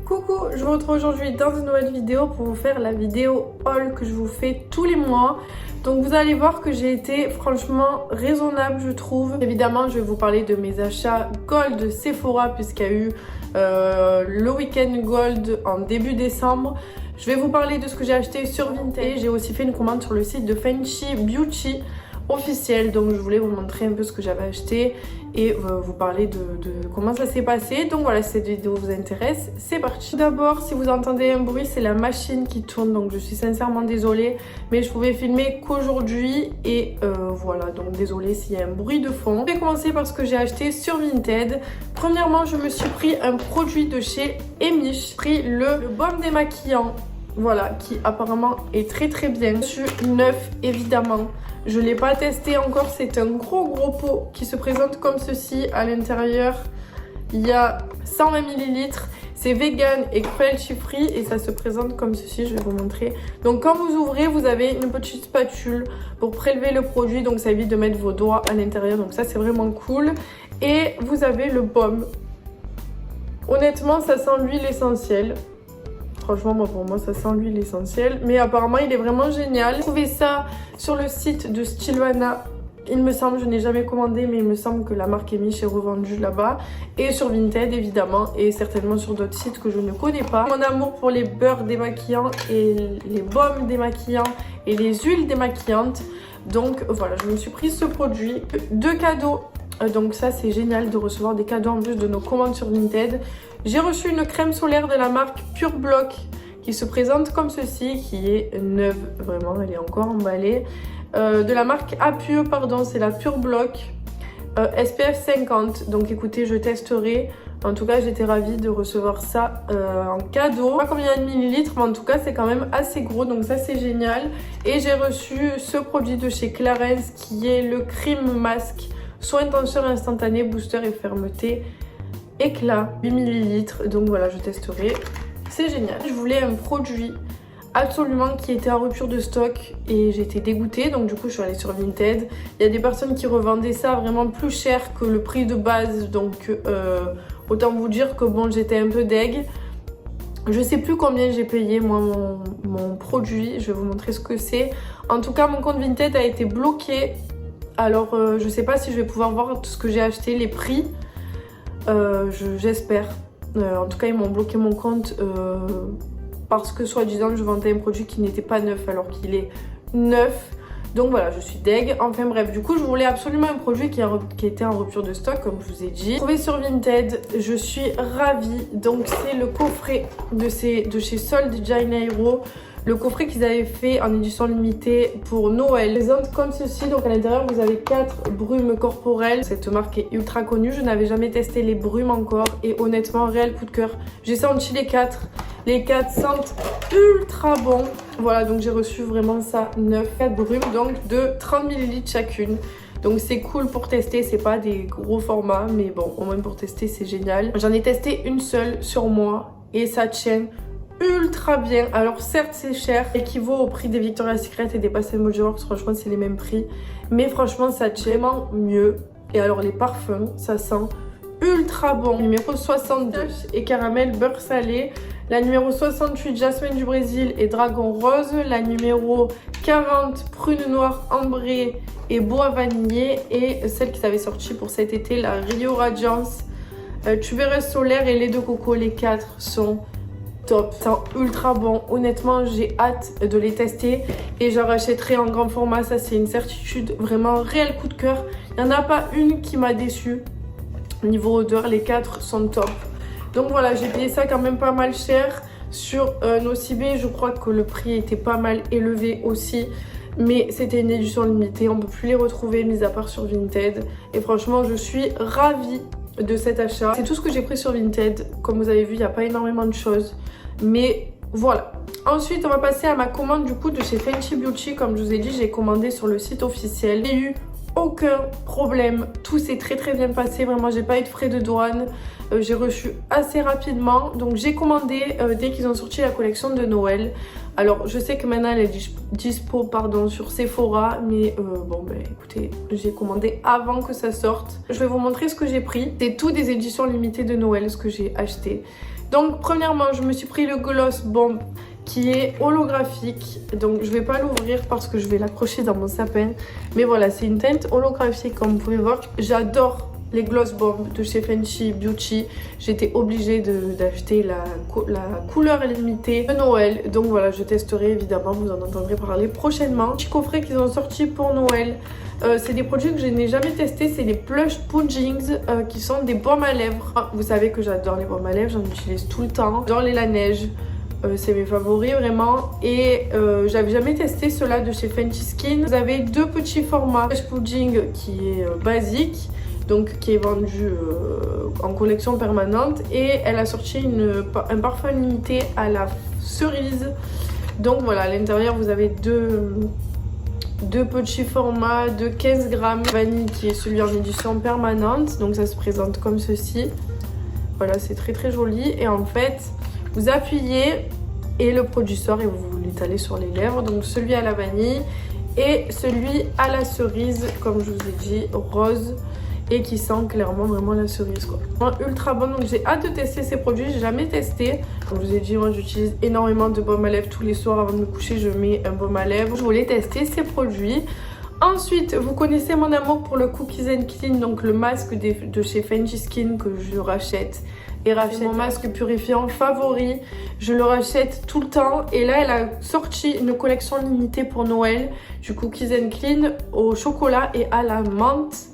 Coucou, je vous retrouve aujourd'hui dans une nouvelle vidéo pour vous faire la vidéo haul que je vous fais tous les mois. Donc vous allez voir que j'ai été franchement raisonnable, je trouve. Évidemment, je vais vous parler de mes achats Gold Sephora puisqu'il y a eu le week-end Gold en début décembre. Je vais vous parler de ce que j'ai acheté sur Vinted. J'ai aussi fait une commande sur le site de Fenty Beauty officiel, donc je voulais vous montrer un peu ce que j'avais acheté et vous parler de comment ça s'est passé. Donc voilà, si cette vidéo vous intéresse, c'est parti. Tout d'abord, si vous entendez un bruit, c'est la machine qui tourne, donc je suis sincèrement désolée, mais je pouvais filmer qu'aujourd'hui et voilà, donc désolée s'il y a un bruit de fond. Je vais commencer par ce que j'ai acheté sur Vinted. Premièrement, je me suis pris un produit de chez Emish, j'ai pris le baume démaquillant. Voilà, qui apparemment est très très bien. Je suis neuf évidemment. Je ne l'ai pas testé encore. C'est un gros pot qui se présente comme ceci. À l'intérieur, il y a 120 ml. C'est vegan et cruelty free et ça se présente comme ceci. Je vais vous montrer. Donc quand vous ouvrez, vous avez une petite spatule pour prélever le produit. Donc ça évite de mettre vos doigts à l'intérieur. Donc ça c'est vraiment cool. Et vous avez le baume. Honnêtement, ça sent l'huile essentielle. Franchement, moi, pour moi, ça sent l'huile essentielle. Mais apparemment, il est vraiment génial. J'ai trouvé ça sur le site de Stilvana. Il me semble, je n'ai jamais commandé, mais il me semble que la marque Emish est revendue là-bas. Et sur Vinted, évidemment. Et certainement sur d'autres sites que je ne connais pas. Mon amour pour les beurres démaquillants et les baumes démaquillants et les huiles démaquillantes. Donc, voilà, je me suis pris ce produit. 2 cadeaux. Donc ça, c'est génial de recevoir des cadeaux en plus de nos commandes sur Vinted. J'ai reçu une crème solaire de la marque Pure Block qui se présente comme ceci, qui est neuve, vraiment, elle est encore emballée. De la marque Apure, pardon, c'est la Pure Block SPF 50. Donc écoutez, je testerai. En tout cas, j'étais ravie de recevoir ça en cadeau. Je sais pas combien il y a de millilitres, mais en tout cas, c'est quand même assez gros. Donc ça, c'est génial. Et j'ai reçu ce produit de chez Clarins qui est le Cream Mask. Soin tenseur instantané, booster et fermeté. Éclat, 8 ml. Donc voilà, je testerai. C'est génial. Je voulais un produit absolument qui était en rupture de stock et j'étais dégoûtée. Donc du coup, je suis allée sur Vinted. Il y a des personnes qui revendaient ça vraiment plus cher que le prix de base. Donc autant vous dire que bon, j'étais un peu deg. Je sais plus combien j'ai payé moi mon produit. Je vais vous montrer ce que c'est. En tout cas, mon compte Vinted a été bloqué. Alors, je sais pas si je vais pouvoir voir tout ce que j'ai acheté, les prix. J'espère. En tout cas, ils m'ont bloqué mon compte parce que, soi-disant, je vendais un produit qui n'était pas neuf alors qu'il est neuf. Donc voilà, je suis deg. Enfin bref, du coup, je voulais absolument un produit qui était en rupture de stock, comme je vous ai dit. Trouvé sur Vinted, je suis ravie. Donc, c'est le coffret de chez Sol de Janeiro. Le coffret qu'ils avaient fait en édition limitée pour Noël. Présente comme ceci. Donc à l'intérieur vous avez 4 brumes corporelles. Cette marque est ultra connue. Je n'avais jamais testé les brumes encore. Et honnêtement, réel coup de cœur. J'ai senti les 4. Les 4 sentent ultra bon. Voilà, donc j'ai reçu vraiment ça 4 brumes. Donc de 30 ml chacune. Donc c'est cool pour tester, c'est pas des gros formats, mais bon, au moins pour tester c'est génial. J'en ai testé une seule sur moi et ça tient ultra bien. Alors certes c'est cher, équivaut au prix des Victoria's Secret et des Bath & Body Works, franchement c'est les mêmes prix, mais franchement ça tient vraiment mieux. Et alors les parfums, ça sent ultra bon. Numéro 62 et caramel beurre salé, la numéro 68 jasmine du Brésil et dragon rose, la numéro 40 prune noire ambrée et bois vanillé, et celle qui s'avait sorti pour cet été, la Rio Radiance tubereuse solaire et lait de coco. Les 4 sont top, c'est ultra bon. Honnêtement, j'ai hâte de les tester et j'en rachèterai en grand format, ça c'est une certitude. Vraiment, réel coup de cœur. Il n'y en a pas une qui m'a déçue. Niveau odeur, les 4 sont top. Donc voilà, j'ai payé ça quand même pas mal cher sur Nocibé. Je crois que le prix était pas mal élevé aussi. Mais c'était une édition limitée, on ne peut plus les retrouver mis à part sur Vinted. Et franchement, je suis ravie de cet achat. C'est tout ce que j'ai pris sur Vinted. Comme vous avez vu, il n'y a pas énormément de choses. Mais voilà. Ensuite, on va passer à ma commande du coup de chez Fenty Beauty. Comme je vous ai dit, j'ai commandé sur le site officiel. J'ai eu aucun problème. Tout s'est très bien passé. Vraiment, j'ai pas eu de frais de douane. j'ai reçu assez rapidement. Donc j'ai commandé dès qu'ils ont sorti la collection de Noël. Alors je sais que maintenant elle est dispo pardon, sur Sephora, mais bon ben écoutez, j'ai commandé avant que ça sorte. Je vais vous montrer ce que j'ai pris. C'est tout des éditions limitées de Noël ce que j'ai acheté. Donc premièrement je me suis pris le Gloss Bomb qui est holographique. Donc je vais pas l'ouvrir parce que je vais l'accrocher dans mon sapin. Mais voilà, c'est une teinte holographique comme vous pouvez voir. J'adore les Gloss Bomb de chez Fenty Beauty. J'étais obligée d'acheter la couleur limitée de Noël. Donc voilà, je testerai évidemment, vous en entendrez parler prochainement. Petit coffret qu'ils ont sorti pour Noël. C'est des produits que je n'ai jamais testés, c'est les Plush Puddings qui sont des baumes à lèvres. Vous savez que j'adore les baumes à lèvres, j'en utilise tout le temps. J'adore les la neige. C'est mes favoris vraiment et j'avais jamais testé ceux-là de chez Fenty Skin. Vous avez deux petits formats. Plush Pudding qui est basique, donc qui est vendu en collection permanente, et elle a sorti un parfum limité à la cerise. Donc voilà, à l'intérieur vous avez deux petits formats de 15 grammes. Vanille qui est celui en édition permanente, donc ça se présente comme ceci. Voilà, c'est très très joli et en fait vous appuyez et le produit sort et vous l'étalez sur les lèvres. Donc celui à la vanille et celui à la cerise, comme je vous ai dit, rose, et qui sent clairement vraiment la cerise quoi. Ultra bon, donc j'ai hâte de tester ces produits, j'ai jamais testé. Comme je vous ai dit, moi j'utilise énormément de baume à lèvres tous les soirs avant de me coucher, je mets un baume à lèvres. Je voulais tester ces produits. Ensuite, vous connaissez mon amour pour le Cookies and Clean, donc le masque de chez Fenty Skin que je rachète. Et rachète mon masque purifiant favori, je le rachète tout le temps. Et là elle a sorti une collection limitée pour Noël du Cookies and Clean au chocolat et à la menthe.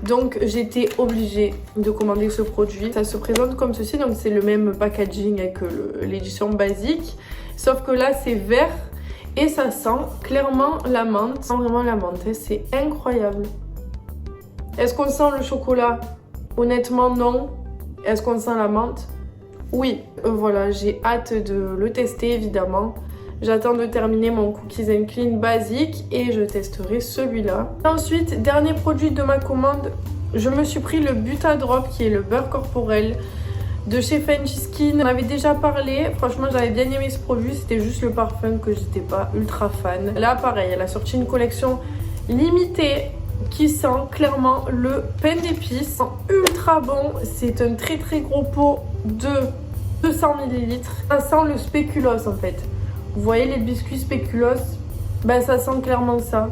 Donc j'étais obligée de commander ce produit. Ça se présente comme ceci, donc c'est le même packaging avec l'édition basique, sauf que là c'est vert et ça sent clairement la menthe. Ça sent vraiment la menthe, hein, c'est incroyable. Est-ce qu'on sent le chocolat? Honnêtement non. Est-ce qu'on sent la menthe? Oui. Voilà, j'ai hâte de le tester évidemment. J'attends de terminer mon Cookies and Clean basique et je testerai celui-là. Ensuite, dernier produit de ma commande, je me suis pris le Butadrop qui est le beurre corporel de chez Fenty Skin. On avait déjà parlé, franchement j'avais bien aimé ce produit, c'était juste le parfum que j'étais pas ultra fan. Là pareil, elle a sorti une collection limitée qui sent clairement le pain d'épices. Ultra bon, c'est un très très gros pot de 200 ml. Ça sent le spéculoos en fait. Vous voyez les biscuits spéculoos? Ben ça sent clairement ça.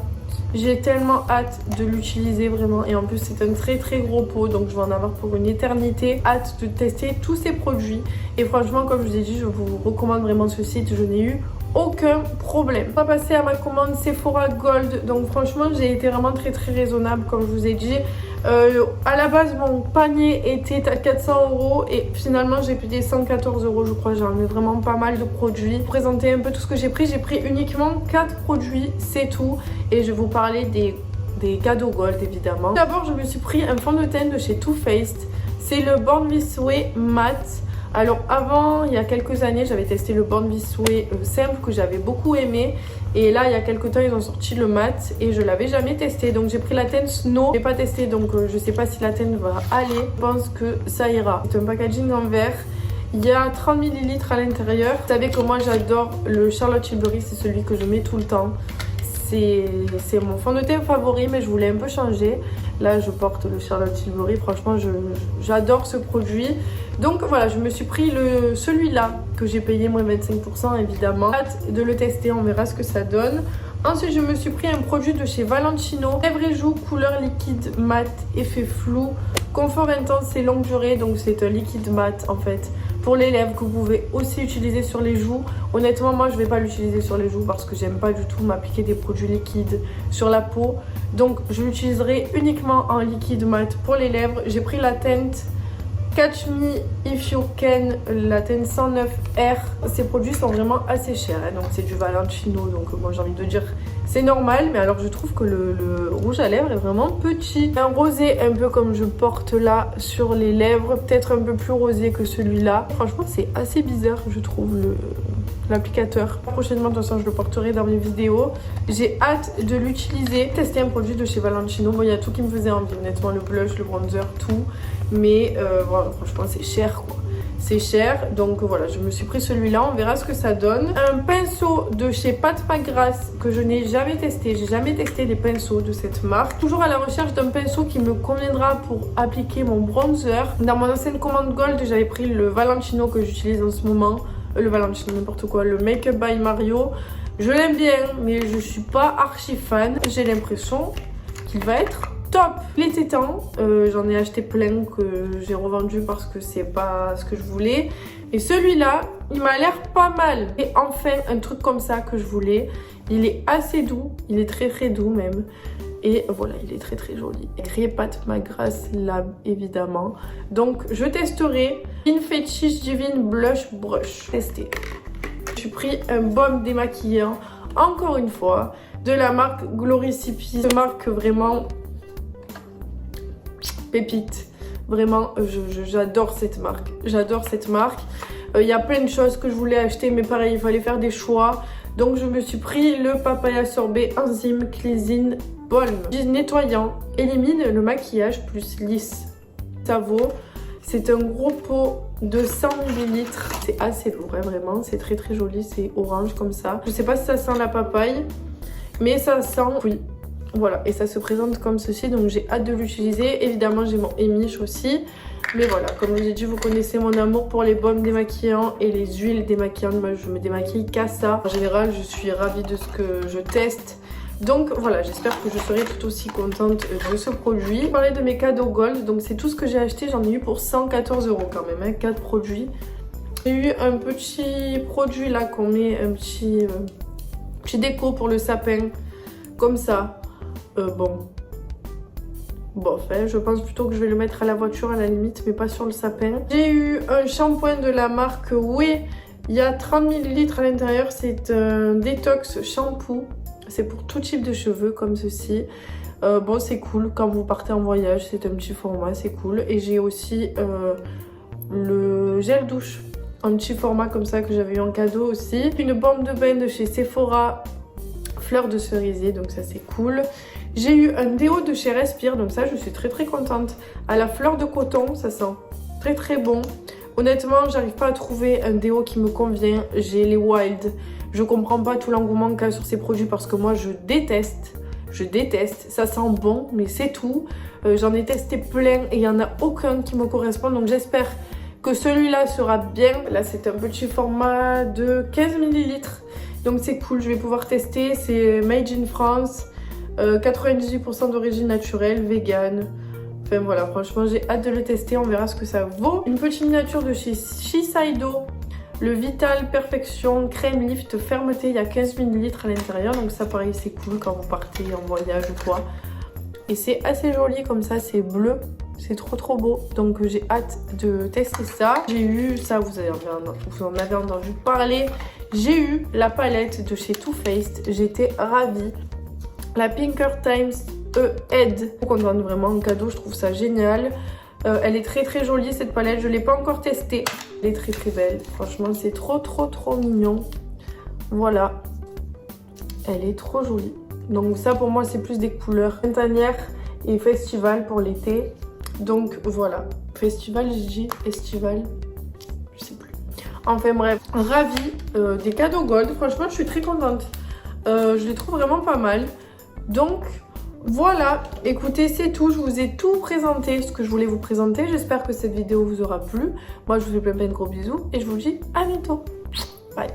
J'ai tellement hâte de l'utiliser vraiment, et en plus c'est un très très gros pot, donc je vais en avoir pour une éternité. Hâte de tester tous ces produits et franchement comme je vous ai dit, je vous recommande vraiment ce site, je n'ai eu aucun problème. On va passer à ma commande Sephora Gold. Donc franchement j'ai été vraiment très très raisonnable comme je vous ai dit. À la base mon panier était à 400 € et finalement j'ai payé 114 € je crois. J'ai enlevé vraiment pas mal de produits. Pour vous présenter un peu tout ce que j'ai pris uniquement 4 produits, c'est tout. Et je vais vous parler des cadeaux Gold évidemment. D'abord je me suis pris un fond de teint de chez Too Faced. C'est le Born This Way Matte. Alors avant, il y a quelques années, j'avais testé le Born This Way simple que j'avais beaucoup aimé. Et là, il y a quelques temps, ils ont sorti le mat et je l'avais jamais testé. Donc j'ai pris la teinte Snow. Je n'ai pas testé, donc je sais pas si la teinte va aller. Je pense que ça ira. C'est un packaging en verre. Il y a 30 ml à l'intérieur. Vous savez que moi, j'adore le Charlotte Tilbury. C'est celui que je mets tout le temps. C'est mon fond de teint favori, mais je voulais un peu changer. Là, je porte le Charlotte Tilbury. Franchement, j'adore ce produit. Donc voilà, je me suis pris celui-là que j'ai payé moins 25% évidemment. Hâte de le tester, on verra ce que ça donne. Ensuite, je me suis pris un produit de chez Valentino. Lèvres et joues, couleur liquide mat, effet flou, confort intense et longue durée. Donc c'est un liquide mat en fait pour les lèvres que vous pouvez aussi utiliser sur les joues. Honnêtement, moi je vais pas l'utiliser sur les joues parce que j'aime pas du tout m'appliquer des produits liquides sur la peau. Donc je l'utiliserai uniquement en liquide mat pour les lèvres. J'ai pris la teinte Catch Me If You Can, la teinte 109R. Ces produits sont vraiment assez chers, hein. Donc c'est du Valentino, donc moi j'ai envie de dire c'est normal. Mais alors je trouve que le rouge à lèvres est vraiment petit. Un rosé un peu comme je porte là sur les lèvres, peut-être un peu plus rosé que celui-là. Franchement c'est assez bizarre je trouve l'applicateur. Prochainement, de toute façon, je le porterai dans mes vidéos. J'ai hâte de l'utiliser. Tester un produit de chez Valentino. Bon, il y a tout qui me faisait envie, honnêtement, le blush, le bronzer, tout. Mais voilà, franchement, c'est cher, quoi. C'est cher, donc voilà, je me suis pris celui-là, on verra ce que ça donne. Un pinceau de chez Pat McGrath que je n'ai jamais testé. J'ai jamais testé les pinceaux de cette marque. Toujours à la recherche d'un pinceau qui me conviendra pour appliquer mon bronzer. Dans mon ancienne commande Gold, j'avais pris le Valentino que j'utilise en ce moment. Le Valentino, n'importe quoi, le Make Up by Mario. Je l'aime bien, mais je suis pas archi fan. J'ai l'impression qu'il va être top. Il était temps, j'en ai acheté plein que j'ai revendu parce que c'est pas ce que je voulais. Et celui-là, il m'a l'air pas mal. Et enfin, un truc comme ça que je voulais. Il est assez doux, il est très très doux même. Et voilà, il est très très joli. Écrit Pat McGrath Lab, évidemment. Donc, je testerai Infetish Divine Blush Brush. Tester. Je suis pris un baume démaquillant, encore une fois, de la marque Gloricipi. Une marque vraiment pépite. Vraiment, j'adore cette marque. J'adore cette marque. Il y a plein de choses que je voulais acheter, mais pareil, il fallait faire des choix. Donc, je me suis pris le Papaya Sorbet Enzyme Cleansing Balm. Nettoyant, élimine le maquillage plus lisse. Ça vaut. C'est un gros pot de 100 ml. C'est assez lourd, hein, vraiment. C'est très très joli. C'est orange comme ça. Je sais pas si ça sent la papaye, mais ça sent, oui. Voilà, et ça se présente comme ceci, donc j'ai hâte de l'utiliser. Évidemment, j'ai mon Emish aussi. Mais voilà, comme je vous ai dit, vous connaissez mon amour pour les baumes démaquillants et les huiles démaquillantes. Moi, je me démaquille qu'à ça. En général, je suis ravie de ce que je teste. Donc voilà, j'espère que je serai tout aussi contente de ce produit. Je vais parler de mes cadeaux Gold, donc c'est tout ce que j'ai acheté. J'en ai eu pour 114 € quand même, hein, 4 produits. J'ai eu un petit produit là qu'on met, un petit déco pour le sapin, comme ça. Bon, enfin, je pense plutôt que je vais le mettre à la voiture à la limite, mais pas sur le sapin. J'ai eu un shampoing de la marque Ouai. Il y a 30 ml à l'intérieur. C'est un détox shampoo. C'est pour tout type de cheveux comme ceci. Bon, c'est cool quand vous partez en voyage. C'est un petit format, c'est cool. Et j'ai aussi le gel douche en petit format comme ça que j'avais eu en cadeau aussi. Une baume de bain de chez Sephora. Fleur de cerisier, donc ça c'est cool. J'ai eu un déo de chez Respire, donc ça je suis très très contente. À la fleur de coton, ça sent très très bon. Honnêtement, j'arrive pas à trouver un déo qui me convient. J'ai les Wild. Je comprends pas tout l'engouement qu'il y a sur ces produits parce que moi je déteste. Je déteste. Ça sent bon, mais c'est tout. J'en ai testé plein et il n'y en a aucun qui me correspond. Donc j'espère que celui-là sera bien. Là c'est un petit format de 15 ml. Donc c'est cool, je vais pouvoir tester. C'est Made in France. 98% d'origine naturelle, vegan. Enfin voilà, franchement j'ai hâte de le tester, on verra ce que ça vaut. Une petite miniature de chez Shiseido, le Vital Perfection Crème Lift Fermeté, il y a 15 ml à l'intérieur. Donc ça pareil c'est cool quand vous partez en voyage ou quoi. Et c'est assez joli comme ça, c'est bleu. C'est trop trop beau, donc j'ai hâte de tester ça. J'ai eu, ça vous en avez entendu parler, j'ai eu la palette de chez Too Faced, j'étais ravie. La Pinker Times Head, qu'on donne vraiment en cadeau, je trouve ça génial. Elle est très très jolie cette palette, je ne l'ai pas encore testée. Elle est très très belle, franchement c'est trop trop trop mignon. Voilà, elle est trop jolie. Donc ça pour moi c'est plus des couleurs printanières et festival pour l'été. Donc voilà, festival, j'ai dit estival, je sais plus. Enfin bref, ravie des cadeaux Gold, franchement je suis très contente. Je les trouve vraiment pas mal. Donc voilà, écoutez c'est tout, je vous ai tout présenté, ce que je voulais vous présenter. J'espère que cette vidéo vous aura plu. Moi je vous fais plein de gros bisous et je vous dis à bientôt. Bye.